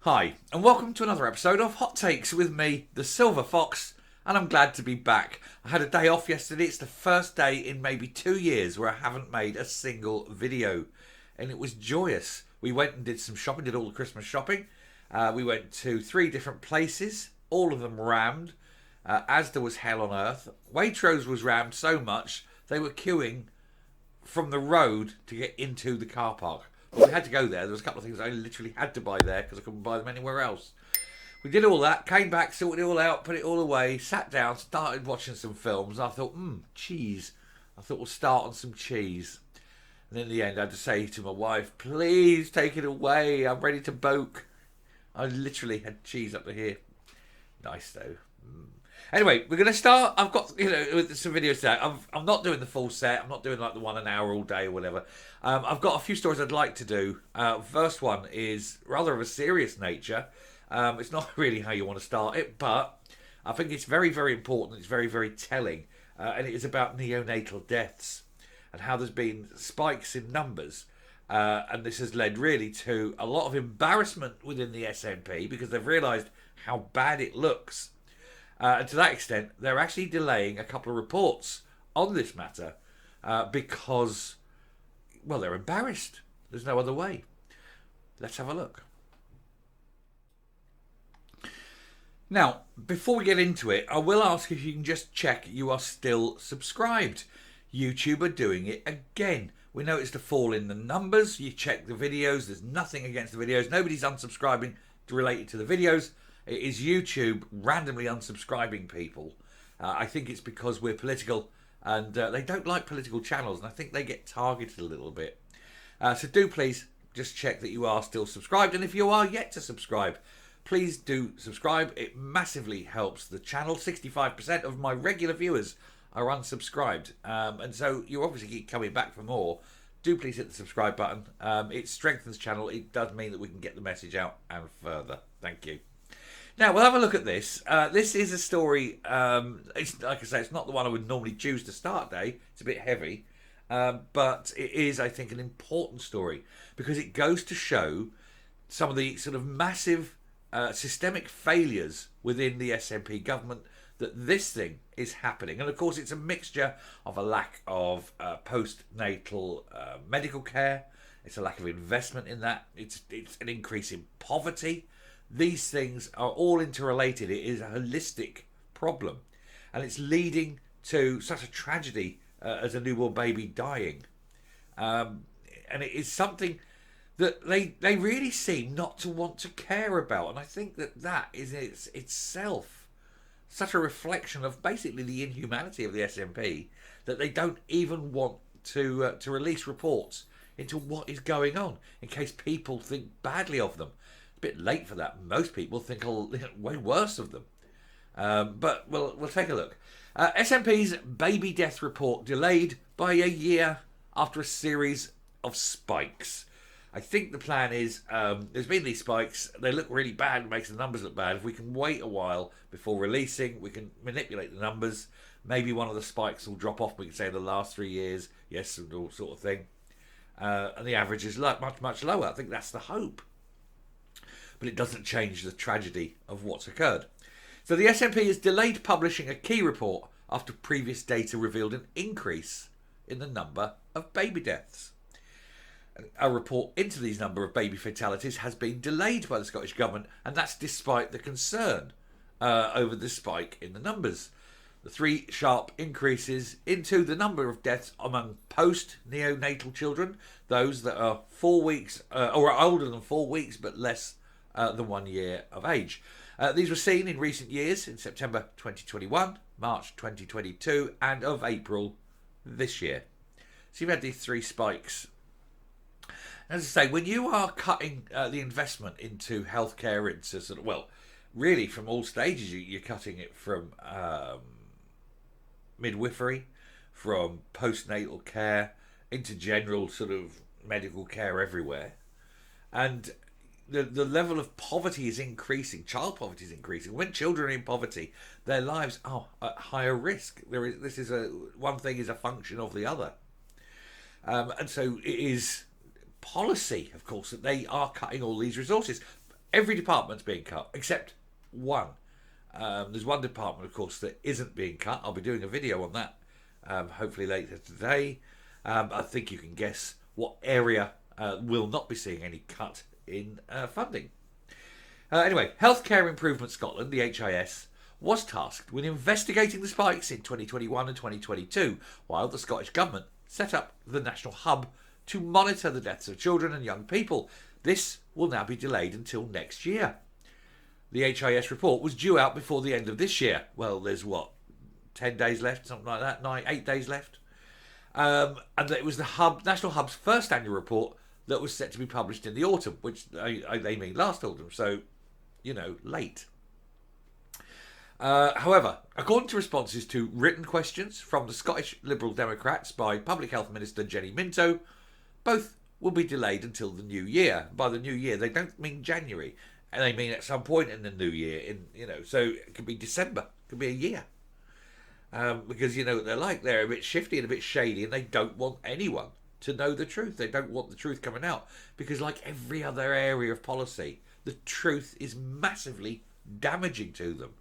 Hi, and welcome to another episode of Hot Takes with me, the Silver Fox, and I'm glad to be back. I had a day off yesterday. It's the first day in maybe 2 years where I haven't made a single video, and it was joyous. We went and did some shopping, did all the Christmas shopping. We went to 3 different places, all of them rammed. Asda was hell on earth. Waitrose was rammed so much they were queuing from the road to get into the car park. But we had to go there. There was a couple of things I literally had to buy there because I couldn't buy them anywhere else. We did all that, came back, sorted it all out, put it all away, sat down, started watching some films. I thought, cheese. I thought we'll start on some cheese. And in the end, I had to say to my wife, please take it away. I'm ready to boke. I literally had cheese up to here. Nice, though. Anyway, we're going to start. I've got, with some videos today. I'm not doing the full set. I'm not doing like the one an hour all day or whatever. I've got a few stories I'd like to do. First one is rather of a serious nature. It's not really how you want to start it, but I think it's very, very important. It's very, very telling. And it is about neonatal deaths and how there's been spikes in numbers. And this has led really to a lot of embarrassment within the SNP because they've realised how bad it looks. And to that extent, they're actually delaying a couple of reports on this matter because, well, they're embarrassed. There's no other way. Let's have a look. Now, before we get into it, I will ask if you can just check you are still subscribed. YouTube are doing it again. We noticed a fall in the numbers. You check the videos. There's nothing against the videos. Nobody's unsubscribing related to the videos. It is YouTube randomly unsubscribing people. I think it's because we're political and they don't like political channels, and I think they get targeted a little bit. So do please just check that you are still subscribed, and if you are yet to subscribe, please do subscribe. It massively helps the channel. 65% of my regular viewers are unsubscribed, and so you obviously keep coming back for more. Do please hit the subscribe button. It strengthens the channel. It does mean that we can get the message out and further. Thank you. Now, we'll have a look at this. This is a story, it's, like I say, it's not the one I would normally choose to start day. It's a bit heavy. But it is, I think, an important story because it goes to show some of the sort of massive systemic failures within the SNP government that this thing is happening. And, of course, it's a mixture of a lack of postnatal medical care. It's a lack of investment in that. It's an increase in poverty. These things are all interrelated. It is a holistic problem. And it's leading to such a tragedy as a newborn baby dying. And it is something that they really seem not to want to care about. And I think that is itself such a reflection of basically the inhumanity of the SNP that they don't even want to release reports into what is going on in case people think badly of them. A bit late for that. Most people think way worse of them. But we'll take a look. SNP's baby death report delayed by a year after a series of spikes. I think the plan is there's been these spikes. They look really bad. It makes the numbers look bad. If we can wait a while before releasing, we can manipulate the numbers. Maybe one of the spikes will drop off. We can say the last 3 years, yes, and all sort of thing. And the average is much, much lower. I think that's the hope. But it doesn't change the tragedy of what's occurred. So the SNP has delayed publishing a key report after previous data revealed an increase in the number of baby deaths. A report into these number of baby fatalities has been delayed by the Scottish Government, and that's despite the concern over the spike in the numbers. The 3 sharp increases into the number of deaths among post-neonatal children, those that are 4 weeks or are older than 4 weeks but less than 1 year of age. These were seen in recent years, in September 2021, March 2022, and of April this year. So you've had these 3 spikes. As I say, when you are cutting the investment into healthcare, into sort of, well, really from all stages, you're cutting it from midwifery, from postnatal care, into general sort of medical care everywhere. And the level of poverty is increasing. Child poverty is increasing. When children are in poverty, their lives are at higher risk. One thing is a function of the other. And so it is policy, of course, that they are cutting all these resources. every department's being cut except one. There's one department, of course, that isn't being cut. I'll be doing a video on that, hopefully later today. I think you can guess what area will not be seeing any cut in funding. Anyway, Healthcare Improvement Scotland, the HIS, was tasked with investigating the spikes in 2021 and 2022, while the Scottish Government set up the National Hub to monitor the deaths of children and young people. This will now be delayed until next year. The HIS report was due out before the end of this year. Well, there's 10 days left, something like that, 8 days left. And it was the National Hub's first annual report that was set to be published in the autumn, which they mean last autumn, so, late. However, according to responses to written questions from the Scottish Liberal Democrats by Public Health Minister Jenny Minto, both will be delayed until the new year. By the new year, they don't mean January, and they mean at some point in the new year. So it could be December, it could be a year, because what they're like. They're a bit shifty and a bit shady, and they don't want anyone to know the truth. They don't want the truth coming out because, like every other area of policy, the truth is massively damaging to them.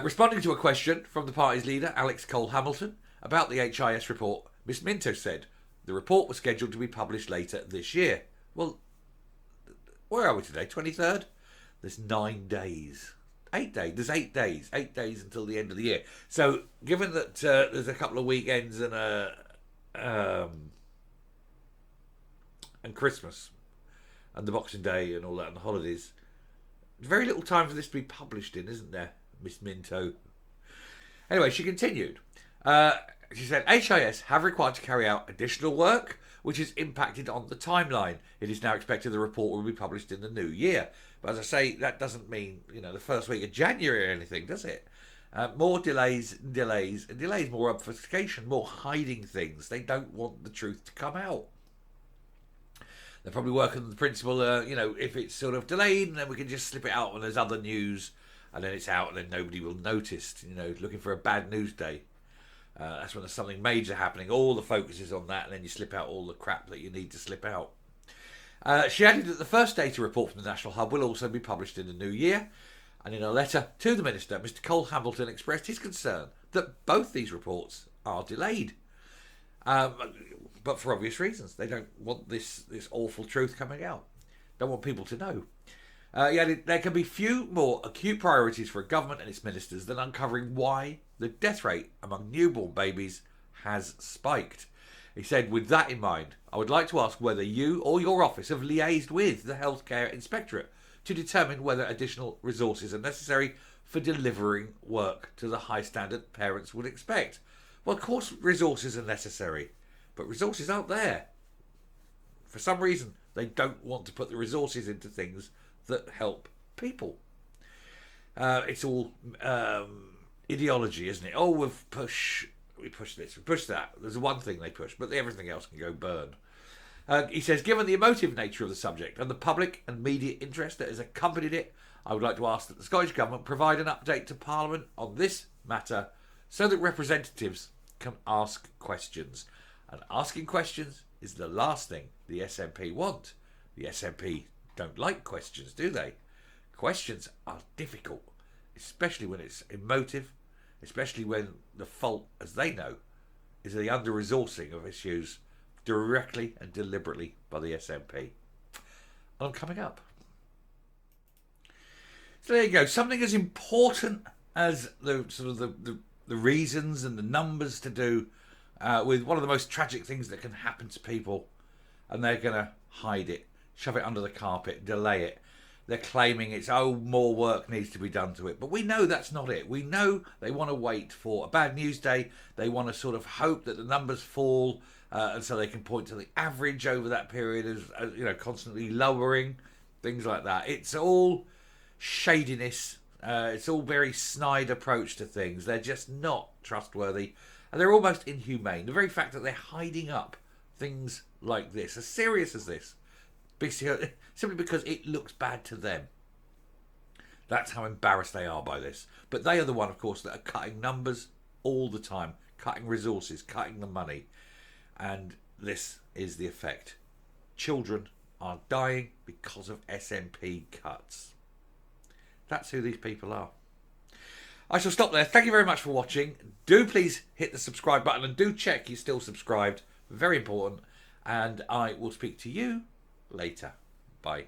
Responding to a question from the party's leader, Alex Cole-Hamilton, about the HIS report, Miss Minto said the report was scheduled to be published later this year. Well, where are we today? 23rd? There's 9 days. 8 days. There's 8 days. 8 days until the end of the year. So, given that there's a couple of weekends and Christmas and the Boxing Day and all that and the holidays, very little time for this to be published in, isn't there, Miss Minto? Anyway, she continued. She said, HIS have required to carry out additional work, which has impacted on the timeline. It is now expected the report will be published in the new year. But as I say, that doesn't mean, the first week of January or anything, does it? More delays, more obfuscation, more hiding things. They don't want the truth to come out. They're probably working on the principle, if it's sort of delayed, and then we can just slip it out when there's other news, and then it's out, and then nobody will notice, looking for a bad news day. That's when there's something major happening. All the focus is on that, and then you slip out all the crap that you need to slip out. She added that the first data report from the National Hub will also be published in the new year. And in a letter to the Minister, Mr Cole-Hamilton expressed his concern that both these reports are delayed. But for obvious reasons. They don't want this awful truth coming out. Don't want people to know. There can be few more acute priorities for a government and its ministers than uncovering why the death rate among newborn babies has spiked. He said, with that in mind, I would like to ask whether you or your office have liaised with the Healthcare Inspectorate to determine whether additional resources are necessary for delivering work to the high standard parents would expect. Well, of course resources are necessary, but resources aren't there. For some reason, they don't want to put the resources into things that help people. It's all ideology, isn't it? Oh, we push this, we push that. There's one thing they push, but everything else can go burn. He says, given the emotive nature of the subject and the public and media interest that has accompanied it, I would like to ask that the Scottish Government provide an update to Parliament on this matter so that representatives can ask questions. And asking questions is the last thing the SNP want. The SNP don't like questions, do they? Questions are difficult, especially when it's emotive, especially when the fault, as they know, is the under-resourcing of issues directly and deliberately by the SNP. And I'm coming up. So there you go. Something as important as the reasons and the numbers to do with one of the most tragic things that can happen to people, and they're going to hide it, shove it under the carpet, delay it. They're claiming more work needs to be done to it. But we know that's not it. We know they want to wait for a bad news day. They want to sort of hope that the numbers fall, and so they can point to the average over that period as constantly lowering, things like that. It's all shadiness. It's all very snide approach to things. They're just not trustworthy, and they're almost inhumane. The very fact that they're hiding up things like this, as serious as this, simply because it looks bad to them. That's how embarrassed they are by this. But they are the one, of course, that are cutting numbers all the time, cutting resources, cutting the money. And this is the effect. Children are dying because of SMP cuts. That's who these people are. I shall stop there. Thank you very much for watching. Do please hit the subscribe button and do check you're still subscribed. Very important. And I will speak to you later. Bye.